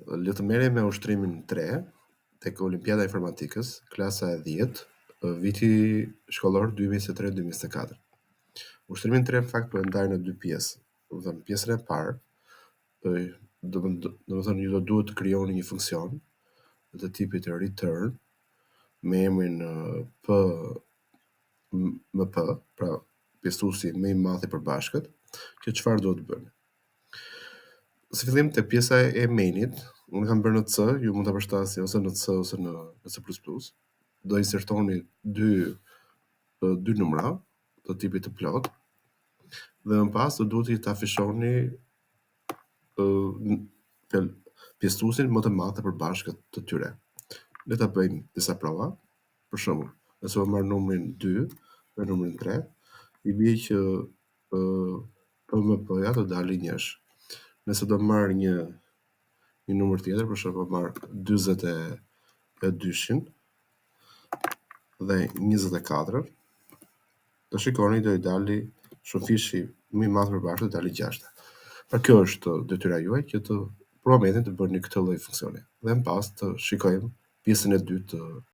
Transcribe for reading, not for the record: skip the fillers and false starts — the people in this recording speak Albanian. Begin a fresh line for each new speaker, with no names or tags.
Le të merrem me ushtrimin 3 tek Olimpiada e Informatikës, klasa e 10, viti shkollor 2023-2024. Ushtrimin 3 në fakt po e ndaj në dy pjesë. Do të thënë pjesën e parë, do të thënë ju do duhet të krijoni një funksion të tipit return me emrin MP, pra pjesëtuesi më i madh i përbashkët, që çfarë duhet të bëni. Së fillim te pjesa e mainit, unë kam bërë në C, ju mund ta përshtatni ose në C ose në C++. Do insertoni dy numra të tipit të plot dhe më pas do duhet ta fishoni pjesëtuesin më të madh të përbashkët të tyre. Le ta bëjmë disa prova. Për shembull, nëse do marr numrin 2 dhe numrin 3, i bie që PMP-ja do dalë 1. Nëse do marr një numër tjetër, për shembull marr 42-shin dhe 24, do shikoni do i dali shumëfishi më i madh përbashkët do dali 6. Pra kjo është detyra juaj që për momentin të bëni këtë lloj funksioni. Dhe më pas të shikojmë pjesën e dytë